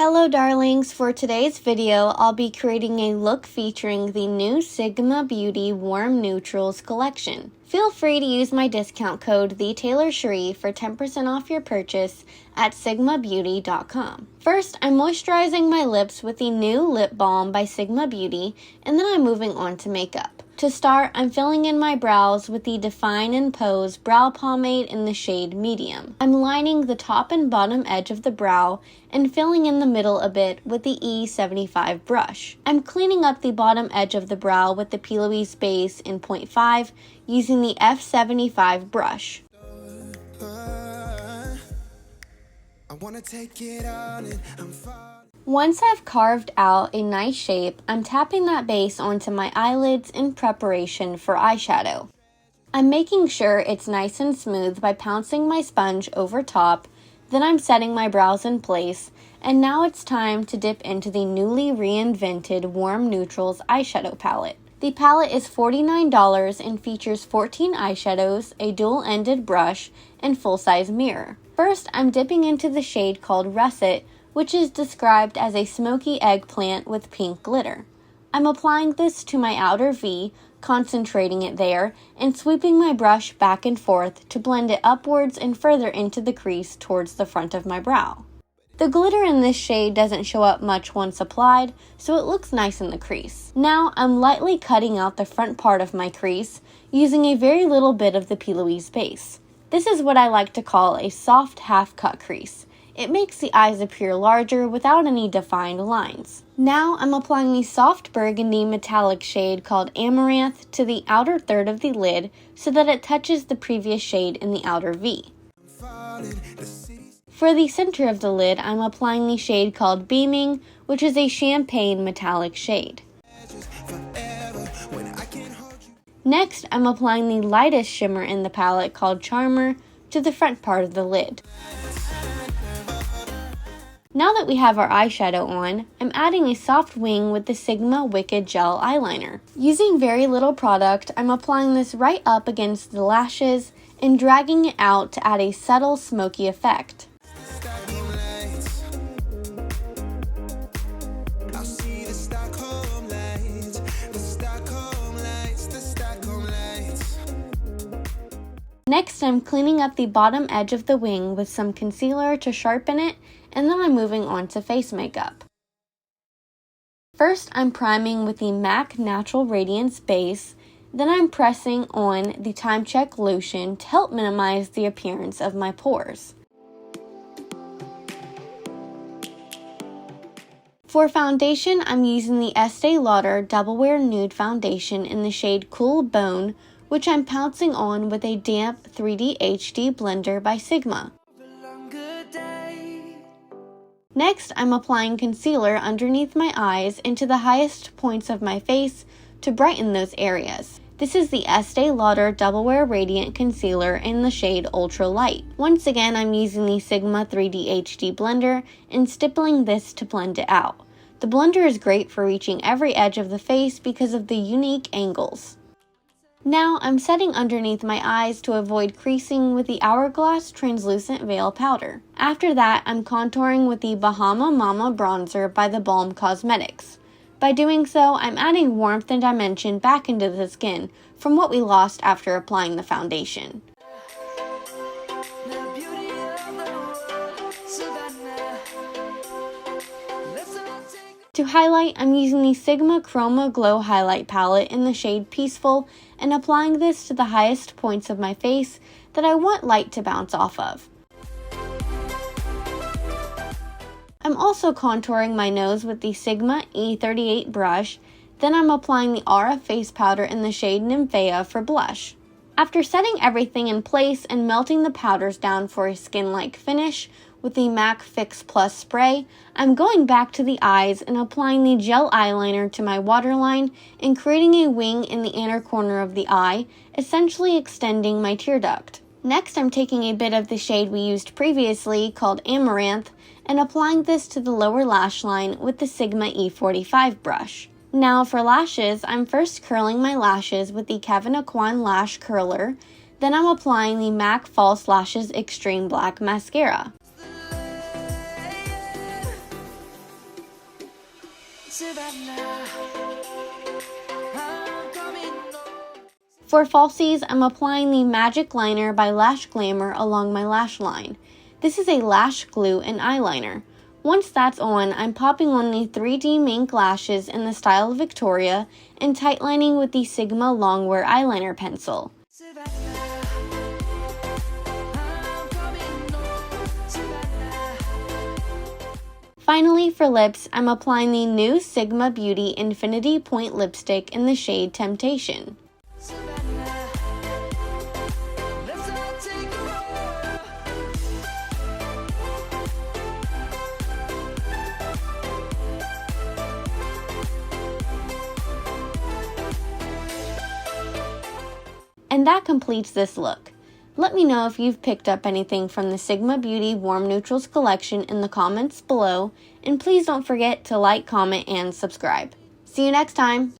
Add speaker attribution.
Speaker 1: Hello darlings, for today's video, I'll be creating a look featuring the new Sigma Beauty Warm Neutrals collection. Feel free to use my discount code TheTaylorCherie for 10% off your purchase at sigmabeauty.com. First, I'm moisturizing my lips with the new lip balm by Sigma Beauty, and then I'm moving on to makeup. To start, I'm filling in my brows with the Define and Pose brow pomade in the shade Medium. I'm lining the top and bottom edge of the brow and filling in the middle a bit with the E75 brush. I'm cleaning up the bottom edge of the brow with the Plouise base in 0.5 using the F75 brush. Once I've carved out a nice shape, I'm tapping that base onto my eyelids in preparation for eyeshadow. I'm making sure it's nice and smooth by pouncing my sponge over top, then I'm setting my brows in place, and now it's time to dip into the newly reinvented Warm Neutrals eyeshadow palette. The palette is $49 and features 14 eyeshadows, a dual-ended brush, and full-size mirror. First, I'm dipping into the shade called Russet, which is described as a smoky eggplant with pink glitter. I'm applying this to my outer V, concentrating it there, and sweeping my brush back and forth to blend it upwards and further into the crease towards the front of my brow. The glitter in this shade doesn't show up much once applied, so it looks nice in the crease. Now I'm lightly cutting out the front part of my crease using a very little bit of the Plouise base. This is what I like to call a soft half-cut crease. It makes the eyes appear larger without any defined lines. Now I'm applying the soft burgundy metallic shade called Amaranth to the outer third of the lid so that it touches the previous shade in the outer V. For the center of the lid, I'm applying the shade called Beaming, which is a champagne metallic shade. Next, I'm applying the lightest shimmer in the palette called Charmer to the front part of the lid. Now that we have our eyeshadow on, I'm adding a soft wing with the Sigma Wicked Gel Eyeliner. Using very little product, I'm applying this right up against the lashes and dragging it out to add a subtle smoky effect. Next, I'm cleaning up the bottom edge of the wing with some concealer to sharpen it, and then I'm moving on to face makeup. First, I'm priming with the MAC Natural Radiance base, then I'm pressing on the Timecheck lotion to help minimize the appearance of my pores. For foundation, I'm using the Estée Lauder Double Wear Nude Foundation in the shade Cool Bone, which I'm pouncing on with a damp 3D HD blender by Sigma. Next, I'm applying concealer underneath my eyes and to the highest points of my face to brighten those areas. This is the Estée Lauder Double Wear Radiant Concealer in the shade Ultra Light. Once again, I'm using the Sigma 3D HD blender and stippling this to blend it out. The blender is great for reaching every edge of the face because of the unique angles. Now, I'm setting underneath my eyes to avoid creasing with the Hourglass Translucent Veil Powder. After that, I'm contouring with the Bahama Mama Bronzer by TheBalm Cosmetics. By doing so, I'm adding warmth and dimension back into the skin from what we lost after applying the foundation. To highlight, I'm using the Sigma Chroma Glow Highlight Palette in the shade Peaceful and applying this to the highest points of my face that I want light to bounce off of. I'm also contouring my nose with the Sigma E38 brush, then I'm applying the Aura Face Powder in the shade Nymphaea for blush. After setting everything in place and melting the powders down for a skin-like finish, with the MAC Fix Plus spray, I'm going back to the eyes and applying the gel eyeliner to my waterline and creating a wing in the inner corner of the eye, essentially extending my tear duct. Next, I'm taking a bit of the shade we used previously, called Amaranth, and applying this to the lower lash line with the Sigma E45 brush. Now for lashes, I'm first curling my lashes with the Kevyn Aucoin Lash Curler, then I'm applying the MAC False Lashes Extreme Black Mascara. For falsies, I'm applying the Magic Liner by LashGlamr along my lash line. This is a lash glue and eyeliner. Once that's on, I'm popping on the 3D mink lashes in the style Victoria and tightlining with the Sigma Longwear eyeliner pencil. Finally, for lips, I'm applying the new Sigma Beauty Infinity Point Lipstick in the shade Temptation. And that completes this look. Let me know if you've picked up anything from the Sigma Beauty Warm Neutrals collection in the comments below, and please don't forget to like, comment, and subscribe. See you next time!